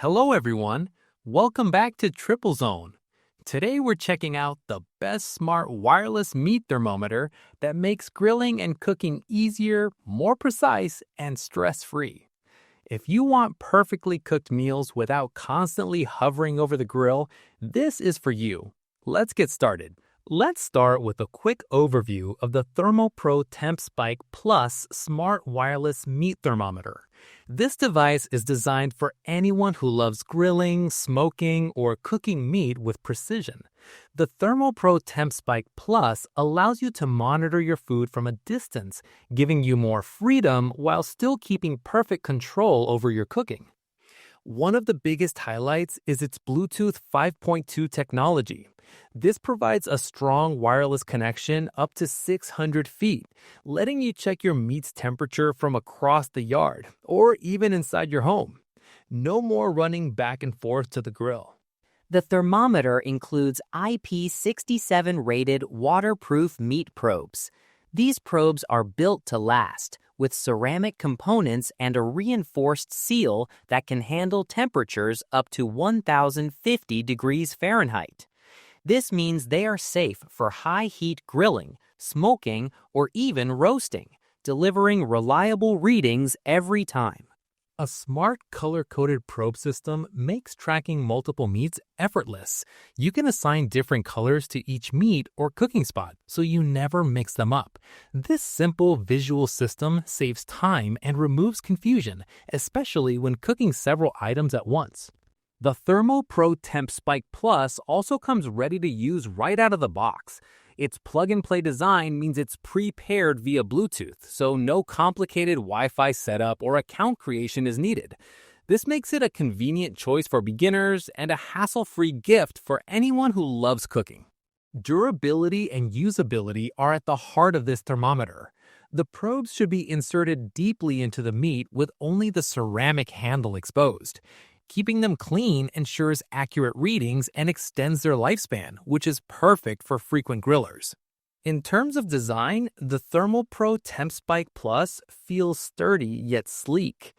Hello everyone, welcome back to Triplezon. Today we're checking out the best smart wireless meat thermometer that makes grilling and cooking easier, more precise, and stress-free. If you want perfectly cooked meals without constantly hovering over the grill, this is for you. Let's get started. Let's start with a quick overview of the ThermoPro Temp Spike Plus Smart Wireless Meat Thermometer. This device is designed for anyone who loves grilling, smoking, or cooking meat with precision. The ThermoPro Temp Spike Plus allows you to monitor your food from a distance, giving you more freedom while still keeping perfect control over your cooking. One of the biggest highlights is its Bluetooth 5.2 technology. This provides a strong wireless connection up to 600 feet, letting you check your meat's temperature from across the yard or even inside your home. No more running back and forth to the grill. The thermometer includes IP67 rated waterproof meat probes. These probes are built to last, with ceramic components and a reinforced seal that can handle temperatures up to 1050 degrees Fahrenheit. This means they are safe for high-heat grilling, smoking, or even roasting, delivering reliable readings every time. A smart color-coded probe system makes tracking multiple meats effortless. You can assign different colors to each meat or cooking spot, so you never mix them up. This simple visual system saves time and removes confusion, especially when cooking several items at once. The ThermoPro Temp Spike Plus also comes ready to use right out of the box. Its plug-and-play design means it's pre-paired via Bluetooth, so no complicated Wi-Fi setup or account creation is needed. This makes it a convenient choice for beginners and a hassle-free gift for anyone who loves cooking. Durability and usability are at the heart of this thermometer. The probes should be inserted deeply into the meat with only the ceramic handle exposed. Keeping them clean ensures accurate readings and extends their lifespan, which is perfect for frequent grillers. In terms of design, the ThermoPro Temp Spike Plus feels sturdy yet sleek.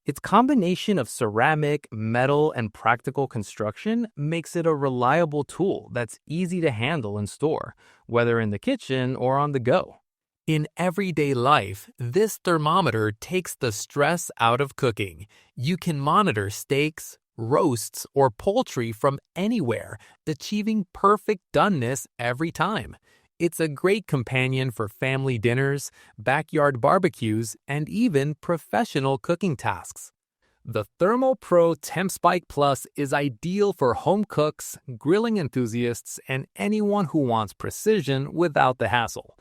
Its combination of ceramic, metal, and practical construction makes it a reliable tool that's easy to handle and store, whether in the kitchen or on the go. In everyday life, this thermometer takes the stress out of cooking. You can monitor steaks, roasts, or poultry from anywhere, achieving perfect doneness every time. It's a great companion for family dinners, backyard barbecues, and even professional cooking tasks. The ThermoPro Temp Spike Plus is ideal for home cooks, grilling enthusiasts, and anyone who wants precision without the hassle.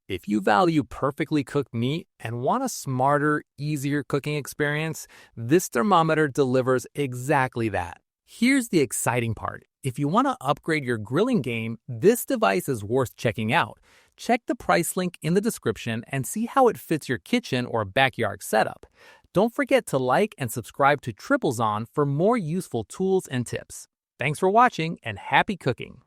If you value perfectly cooked meat and want a smarter, easier cooking experience, this thermometer delivers exactly that. Here's the exciting part. If you want to upgrade your grilling game, this device is worth checking out. Check the price link in the description and see how it fits your kitchen or backyard setup. Don't forget to like and subscribe to Triplezon for more useful tools and tips. Thanks for watching and happy cooking!